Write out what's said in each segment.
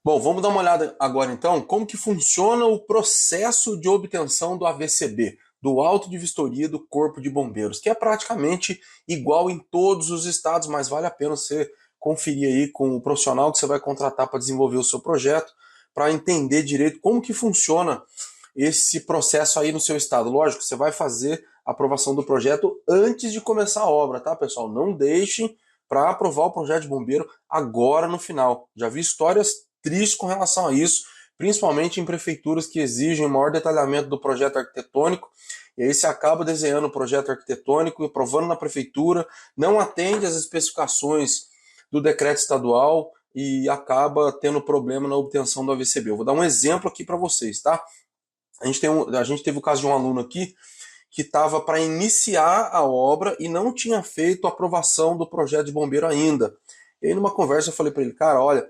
Bom, vamos dar uma olhada agora então como que funciona o processo de obtenção do AVCB, do auto de vistoria do Corpo de Bombeiros, que é praticamente igual em todos os estados, mas vale a pena você conferir aí com o profissional que você vai contratar para desenvolver o seu projeto, para entender direito como que funciona esse processo aí no seu estado. Lógico, você vai fazer a aprovação do projeto antes de começar a obra, tá, pessoal? Não deixem para aprovar o projeto de bombeiro agora no final. Já vi histórias tristes com relação a isso, principalmente em prefeituras que exigem maior detalhamento do projeto arquitetônico, e aí você acaba desenhando o projeto arquitetônico e aprovando na prefeitura, não atende às especificações do decreto estadual e acaba tendo problema na obtenção do AVCB. Eu vou dar um exemplo aqui para vocês, tá? A gente teve o caso de um aluno aqui que estava para iniciar a obra e não tinha feito a aprovação do projeto de bombeiro ainda. E aí, numa conversa, eu falei para ele, cara, olha,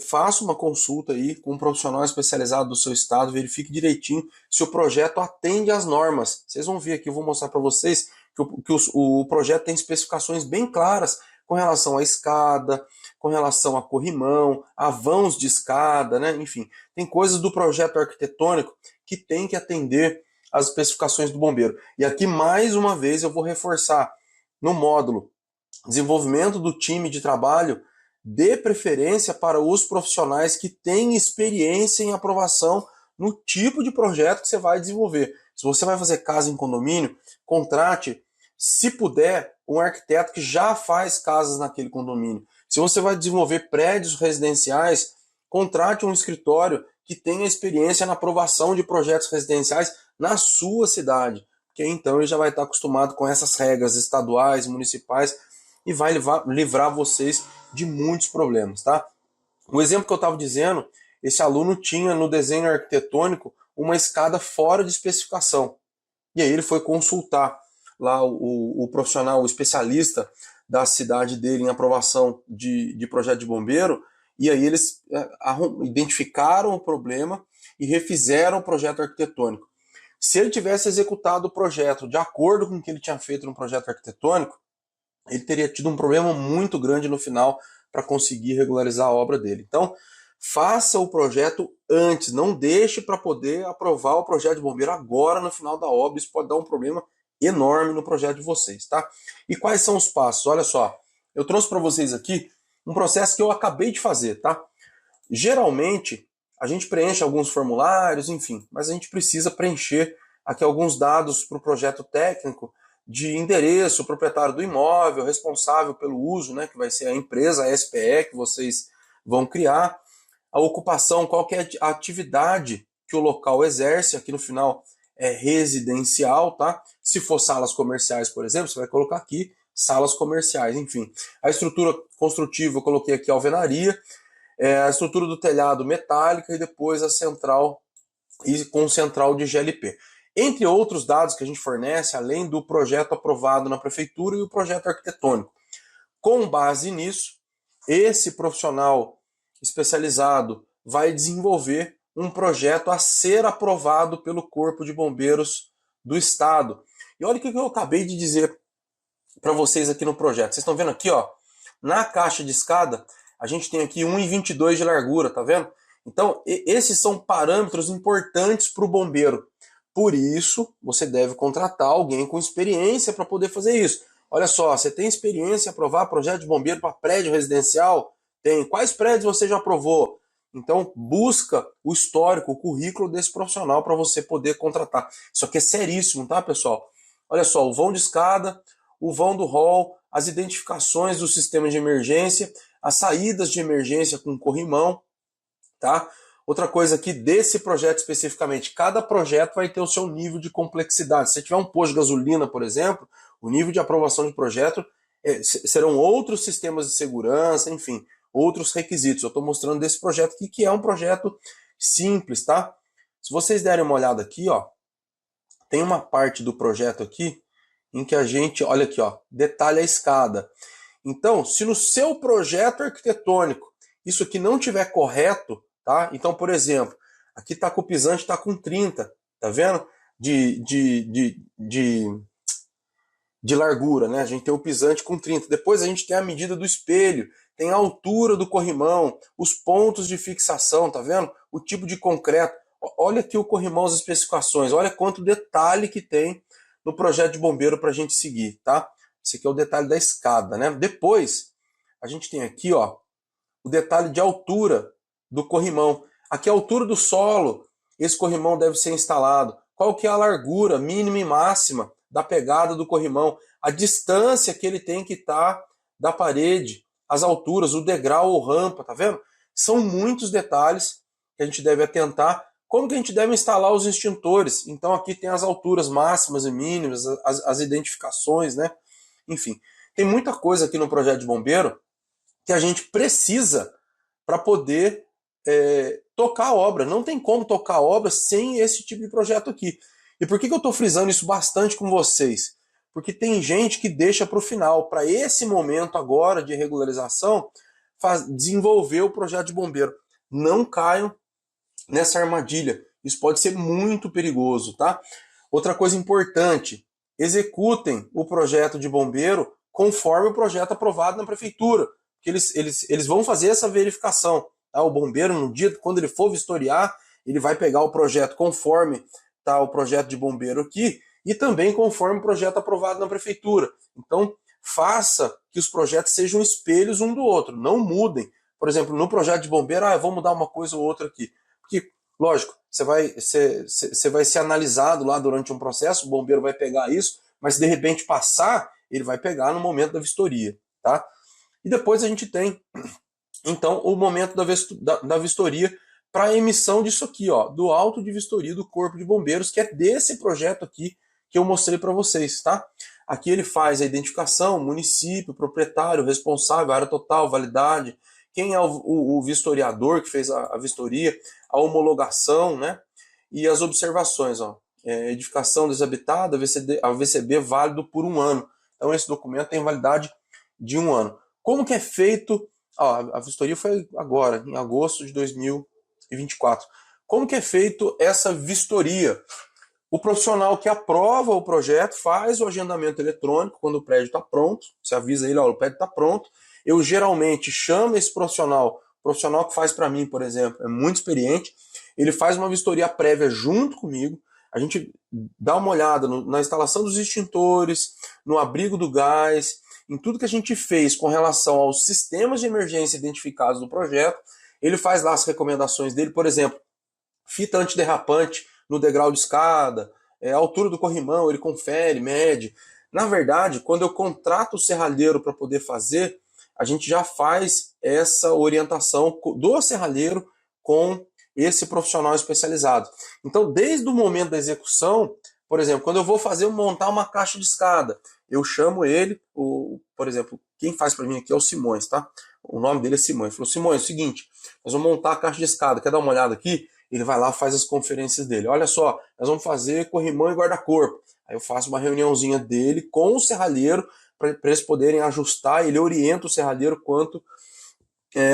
faça uma consulta aí com um profissional especializado do seu estado, verifique direitinho se o projeto atende às normas. Vocês vão ver aqui, eu vou mostrar para vocês que o projeto tem especificações bem claras com relação à escada, com relação a corrimão, a vãos de escada, né? Enfim, tem coisas do projeto arquitetônico que tem que atender às especificações do bombeiro. E aqui, mais uma vez, eu vou reforçar no módulo desenvolvimento do time de trabalho, dê preferência para os profissionais que têm experiência em aprovação no tipo de projeto que você vai desenvolver. Se você vai fazer casa em condomínio, contrate, se puder, um arquiteto que já faz casas naquele condomínio. Se você vai desenvolver prédios residenciais, contrate um escritório que tenha experiência na aprovação de projetos residenciais na sua cidade, porque então ele já vai estar acostumado com essas regras estaduais, municipais, e vai livrar vocês de muitos problemas, tá? O exemplo que eu estava dizendo, esse aluno tinha no desenho arquitetônico uma escada fora de especificação. E aí ele foi consultar lá o profissional, o especialista da cidade dele em aprovação de projeto de bombeiro, e aí eles identificaram o problema e refizeram o projeto arquitetônico. Se ele tivesse executado o projeto de acordo com o que ele tinha feito no projeto arquitetônico, ele teria tido um problema muito grande no final para conseguir regularizar a obra dele. Então, faça o projeto antes, não deixe para poder aprovar o projeto de bombeiro agora no final da obra, isso pode dar um problema enorme no projeto de vocês, tá? E quais são os passos? Olha só, eu trouxe para vocês aqui um processo que eu acabei de fazer, tá? Geralmente, a gente preenche alguns formulários, enfim, mas a gente precisa preencher aqui alguns dados para o projeto técnico, de endereço, o proprietário do imóvel, responsável pelo uso, né, que vai ser a empresa, a SPE que vocês vão criar, a ocupação, qual que é a atividade que o local exerce, aqui no final é residencial, tá? Se for salas comerciais, por exemplo, você vai colocar aqui salas comerciais, enfim. A estrutura construtiva eu coloquei aqui alvenaria, a estrutura do telhado metálica e depois a central com central de GLP. Entre outros dados que a gente fornece, além do projeto aprovado na prefeitura e o projeto arquitetônico. Com base nisso, esse profissional especializado vai desenvolver um projeto a ser aprovado pelo Corpo de Bombeiros do Estado. E olha o que eu acabei de dizer para vocês aqui no projeto. Vocês estão vendo aqui, ó, na caixa de escada, a gente tem aqui 1,22 de largura, tá vendo? Então, esses são parâmetros importantes para o bombeiro. Por isso, você deve contratar alguém com experiência para poder fazer isso. Olha só, você tem experiência em aprovar projeto de bombeiro para prédio residencial? Tem. Quais prédios você já aprovou? Então, busca o histórico, o currículo desse profissional para você poder contratar. Isso aqui é seríssimo, tá, pessoal? Olha só, o vão de escada, o vão do hall, as identificações do sistema de emergência, as saídas de emergência com corrimão, tá? Outra coisa aqui desse projeto especificamente, cada projeto vai ter o seu nível de complexidade. Se tiver um posto de gasolina, por exemplo, o nível de aprovação de projeto serão outros sistemas de segurança, enfim, outros requisitos. Eu estou mostrando desse projeto aqui, que é um projeto simples, tá? Se vocês derem uma olhada aqui, ó, tem uma parte do projeto aqui em que a gente, olha aqui, ó, detalha a escada. Então, se no seu projeto arquitetônico isso aqui não tiver correto, tá? Então, por exemplo, aqui tá com o pisante, tá com 30, tá vendo? De largura, né? A gente tem o pisante com 30. Depois a gente tem a medida do espelho, tem a altura do corrimão, os pontos de fixação, tá vendo? O tipo de concreto. Olha aqui o corrimão, as especificações, olha quanto detalhe que tem no projeto de bombeiro para a gente seguir, tá? Esse aqui é o detalhe da escada, né? Depois, a gente tem aqui, ó, o detalhe de altura do corrimão. Aqui é a altura do solo, esse corrimão deve ser instalado. Qual que é a largura mínima e máxima da pegada do corrimão? A distância que ele tem que estar da parede, as alturas, o degrau ou rampa, tá vendo? São muitos detalhes que a gente deve atentar. Como que a gente deve instalar os extintores? Então aqui tem as alturas máximas e mínimas, as identificações, né? Enfim, tem muita coisa aqui no projeto de bombeiro que a gente precisa para poder tocar a obra. Não tem como tocar a obra sem esse tipo de projeto aqui. E por que eu estou frisando isso bastante com vocês? Porque tem gente que deixa para o final, para esse momento agora de regularização, desenvolver o projeto de bombeiro. Não caiam nessa armadilha. Isso pode ser muito perigoso, tá? Outra coisa importante, executem o projeto de bombeiro conforme o projeto aprovado na prefeitura. Porque eles vão fazer essa verificação. Tá? O bombeiro, no dia, quando ele for vistoriar, ele vai pegar o projeto conforme tá, o projeto de bombeiro aqui e também conforme o projeto aprovado na prefeitura. Então, faça que os projetos sejam espelhos um do outro, não mudem. Por exemplo, no projeto de bombeiro, eu vou mudar uma coisa ou outra aqui. Porque, lógico, você vai ser analisado lá durante um processo, o bombeiro vai pegar isso, mas se de repente passar, ele vai pegar no momento da vistoria, tá? E depois a gente tem, então, o momento da vistoria para a emissão disso aqui, ó, do auto de vistoria do Corpo de Bombeiros, que é desse projeto aqui que eu mostrei para vocês, tá? Aqui ele faz a identificação, município, proprietário, responsável, área total, validade, quem é o vistoriador que fez a vistoria, a homologação, né? E as observações, ó. Edificação desabitada, a VCB válido por 1 ano. Então esse documento tem validade de 1 ano. Como que é feito? Ó, a vistoria foi agora, em agosto de 2024. Como que é feito essa vistoria? O profissional que aprova o projeto faz o agendamento eletrônico quando o prédio está pronto. Você avisa ele, ó, o prédio está pronto. Eu geralmente chamo esse profissional, o profissional que faz para mim, por exemplo, é muito experiente. Ele faz uma vistoria prévia junto comigo. A gente dá uma olhada na instalação dos extintores, no abrigo do gás, em tudo que a gente fez com relação aos sistemas de emergência identificados no projeto. Ele faz lá as recomendações dele, por exemplo, fita antiderrapante no degrau de escada, a altura do corrimão, ele confere, mede. Na verdade, quando eu contrato o serralheiro para poder fazer, a gente já faz essa orientação do serralheiro com esse profissional especializado. Então, desde o momento da execução, por exemplo, quando eu vou montar uma caixa de escada, eu chamo ele, por exemplo, quem faz para mim aqui é o Simões, tá? O nome dele é Simões. Ele falou, Simões, é o seguinte, nós vamos montar a caixa de escada, quer dar uma olhada aqui? Ele vai lá e faz as conferências dele. Olha só, nós vamos fazer corrimão e guarda-corpo. Aí eu faço uma reuniãozinha dele com o serralheiro para eles poderem ajustar. Ele orienta o serralheiro quanto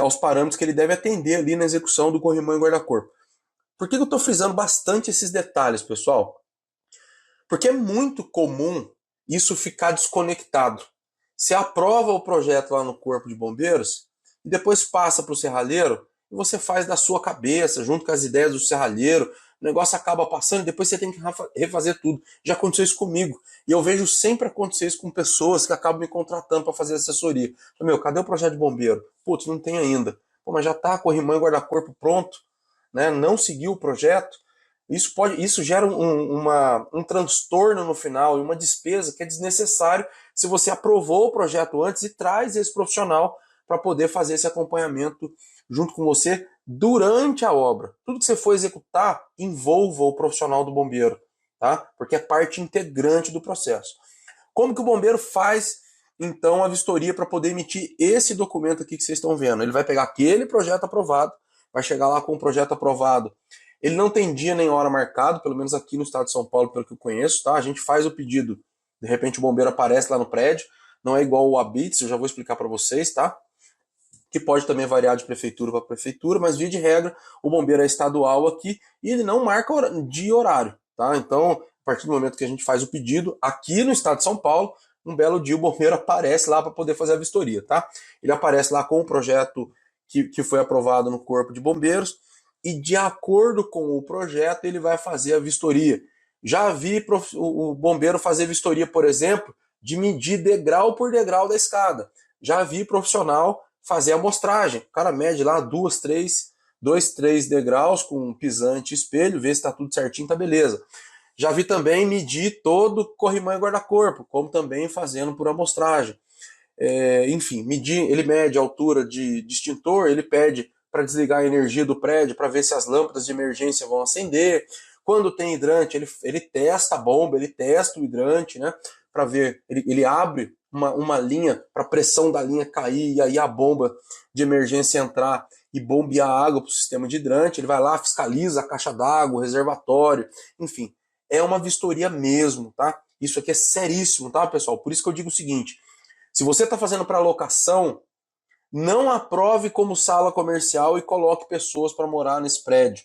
aos parâmetros que ele deve atender ali na execução do corrimão e guarda-corpo. Por que eu estou frisando bastante esses detalhes, pessoal? Porque é muito comum isso ficar desconectado. Você aprova o projeto lá no Corpo de Bombeiros e depois passa para o serralheiro e você faz da sua cabeça, junto com as ideias do serralheiro, o negócio acaba passando e depois você tem que refazer tudo. Já aconteceu isso comigo. E eu vejo sempre acontecer isso com pessoas que acabam me contratando para fazer assessoria. Meu, cadê o projeto de bombeiro? Putz, não tem ainda. Pô, mas já está corrimão e guarda-corpo pronto, né? Não seguiu o projeto. Isso gera um transtorno no final e uma despesa que é desnecessário se você aprovou o projeto antes e traz esse profissional para poder fazer esse acompanhamento junto com você durante a obra. Tudo que você for executar, envolva o profissional do bombeiro, tá? Porque é parte integrante do processo. Como que o bombeiro faz, então, a vistoria para poder emitir esse documento aqui que vocês estão vendo? Ele vai pegar aquele projeto aprovado, vai chegar lá com o projeto aprovado. Ele não tem dia nem hora marcado, pelo menos aqui no estado de São Paulo, pelo que eu conheço, tá? A gente faz o pedido, de repente o bombeiro aparece lá no prédio, não é igual o ABITS, eu já vou explicar para vocês, tá? Que pode também variar de prefeitura para prefeitura, mas via de regra, o bombeiro é estadual aqui e ele não marca dia e horário, tá? Então, a partir do momento que a gente faz o pedido, aqui no estado de São Paulo, um belo dia o bombeiro aparece lá para poder fazer a vistoria, tá? Ele aparece lá com o projeto que foi aprovado no Corpo de Bombeiros e, de acordo com o projeto, ele vai fazer a vistoria. Já vi o bombeiro fazer vistoria, por exemplo, de medir degrau por degrau da escada. Já vi profissional fazer a amostragem. O cara mede lá 2, 3 degraus com pisante e espelho, vê se está tudo certinho, tá beleza. Já vi também medir todo corrimão e guarda-corpo, como também fazendo por amostragem. Enfim, ele mede a altura de extintor, ele pede para desligar a energia do prédio para ver se as lâmpadas de emergência vão acender. Quando tem hidrante, ele testa a bomba, ele testa o hidrante, né? Para ver, ele abre uma linha para a pressão da linha cair e aí a bomba de emergência entrar e bombear água para o sistema de hidrante. Ele vai lá, fiscaliza a caixa d'água, o reservatório, enfim. É uma vistoria mesmo, tá? Isso aqui é seríssimo, tá, pessoal? Por isso que eu digo o seguinte: se você está fazendo para locação, não aprove como sala comercial e coloque pessoas para morar nesse prédio.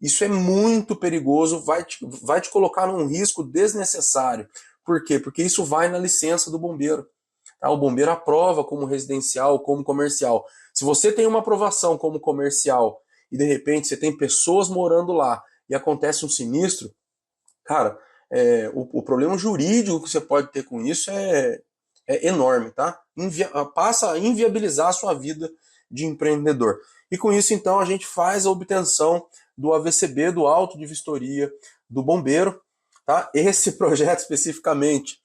Isso é muito perigoso, vai te colocar num risco desnecessário. Por quê? Porque isso vai na licença do bombeiro. Tá? O bombeiro aprova como residencial, como comercial. Se você tem uma aprovação como comercial e de repente você tem pessoas morando lá e acontece um sinistro, cara, o problema jurídico que você pode ter com isso é enorme, tá? Passa a inviabilizar a sua vida de empreendedor. E com isso, então, a gente faz a obtenção do AVCB, do auto de vistoria do bombeiro, tá? Esse projeto especificamente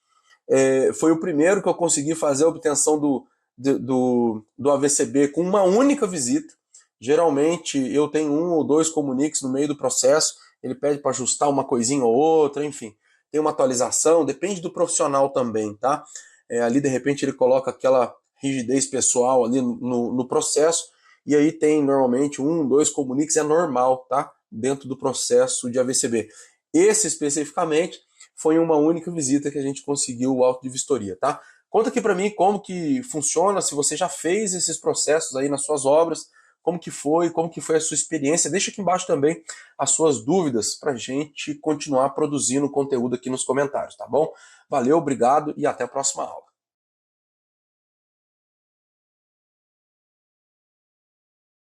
foi o primeiro que eu consegui fazer a obtenção do AVCB com uma única visita. Geralmente eu tenho 1 ou 2 comuniques no meio do processo, ele pede para ajustar uma coisinha ou outra, enfim, tem uma atualização, depende do profissional também, tá? Ali de repente ele coloca aquela rigidez pessoal ali no processo, e aí tem normalmente 1, 2 comuniques, é normal, tá? Dentro do processo de AVCB. Esse especificamente foi uma única visita que a gente conseguiu o auto de vistoria, tá? Conta aqui para mim como que funciona, se você já fez esses processos aí nas suas obras, como que foi a sua experiência. Deixa aqui embaixo também as suas dúvidas para a gente continuar produzindo conteúdo aqui nos comentários, tá bom? Valeu, obrigado e até a próxima aula.